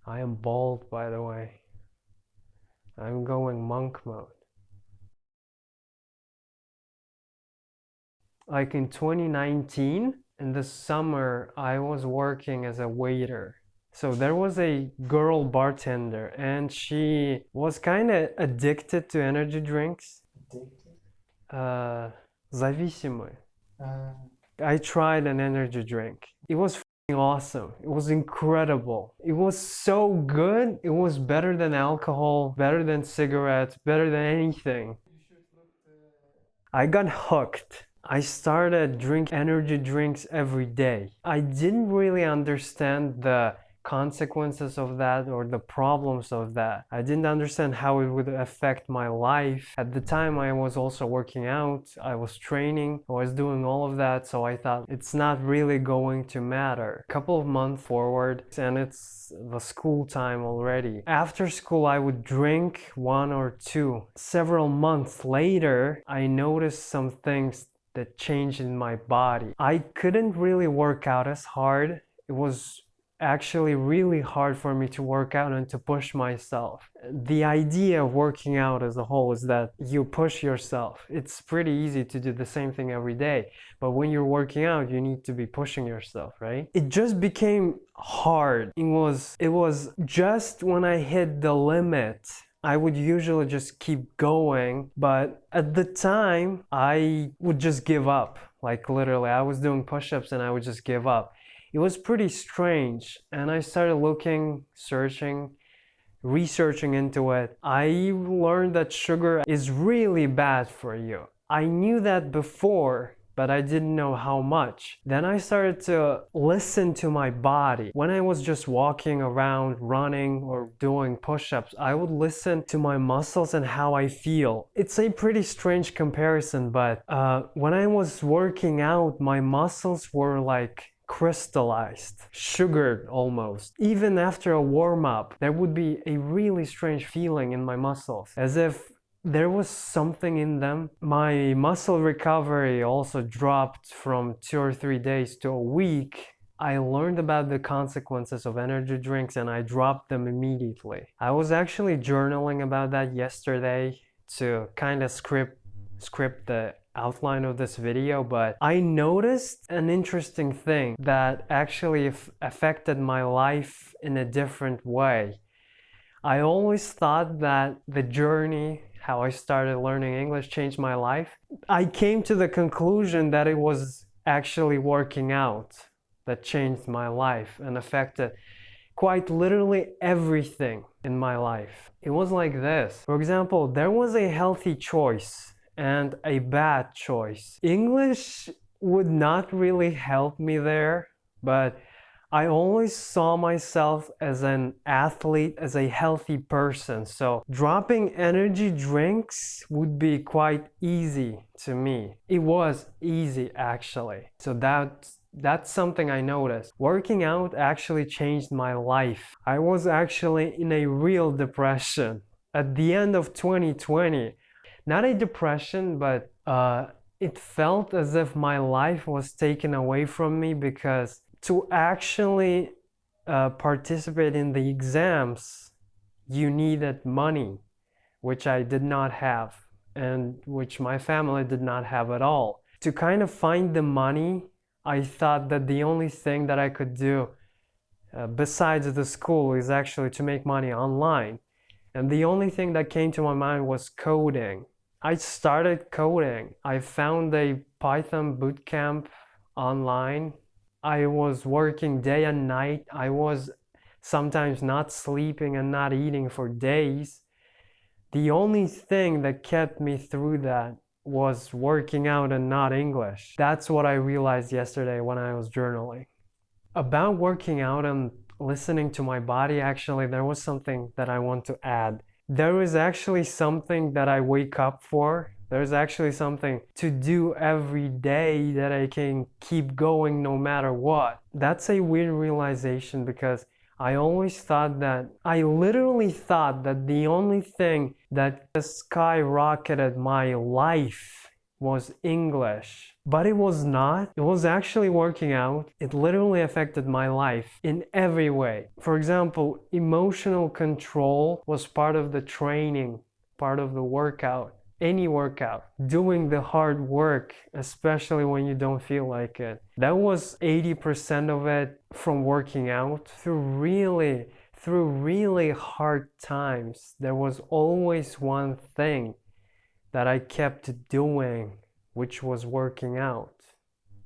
I am bald, by the way. I'm going monk mode. Like in 2019, in the summer, I was working as a waiter. So there was a girl bartender, and she was kind of addicted to energy drinks. Addicted? Зависимый. Uh, I tried an energy drink. It was awesome. It was incredible. It was so good. It was better than alcohol, better than cigarettes, better than anything. I got hooked. I started drinking energy drinks every day. I didn't really understand the consequences of that or the problems of that. I didn't understand how it would affect my life. At the time, I was also working out, I was training, I was doing all of that, so I thought it's not really going to matter. A couple of months forward, and it's the school time already. After school, I would drink one or two. Several months later, I noticed some things that changed in my body. I couldn't really work out as hard. It was actually really hard for me to work out and to push myself. The idea of working out as a whole is that you push yourself. It's pretty easy to do the same thing every day, but when you're working out, you need to be pushing yourself, right? It just became hard. It was just when I hit the limit. I would usually just keep going, but at the time, I would just give up. Like literally, I was doing push-ups and I would just give up. It was pretty strange, and I started looking, searching, researching into it. I learned that sugar is really bad for you. I knew that before, but I didn't know how much. Then I started to listen to my body. When I was just walking around, running, or doing push-ups, I would listen to my muscles and how I feel. It's a pretty strange comparison, but when I was working out, my muscles were like crystallized, sugared almost. Even after a warm-up, there would be a really strange feeling in my muscles, as if there was something in them. My muscle recovery also dropped from 2 or 3 days to a week. I learned about the consequences of energy drinks and I dropped them immediately. I was actually journaling about that yesterday to kind of script the outline of this video, but I noticed an interesting thing that actually affected my life in a different way. I always thought that the journey, how I started learning English, changed my life. I came to the conclusion that it was actually working out that changed my life and affected quite literally everything in my life. It was like this. For example, there was a healthy choice and a bad choice. English would not really help me there, but I always saw myself as an athlete, as a healthy person. So dropping energy drinks would be quite easy to me. It was easy actually. So that's something I noticed. Working out actually changed my life. I was actually in a real depression at the end of 2020. Not a depression, but it felt as if my life was taken away from me because to actually participate in the exams, you needed money, which I did not have and which my family did not have at all. To kind of find the money, I thought that the only thing that I could do besides the school is actually to make money online. And the only thing that came to my mind was coding. I started coding. I found a Python bootcamp online. I was working day and night. I was sometimes not sleeping and not eating for days. The only thing that kept me through that was working out and not English. That's what I realized yesterday when I was journaling. About working out and listening to my body, actually, there was something that I want to add. There is actually something that I wake up for. There's actually something to do every day that I can keep going no matter what. That's a weird realization because I literally thought that the only thing that skyrocketed my life was English. But it was not. It was actually working out. It literally affected my life in every way. For example, emotional control was part of the training, part of the workout. Any workout, doing the hard work, especially when you don't feel like it. That was 80% of it from working out through really hard times. There was always one thing that I kept doing, which was working out.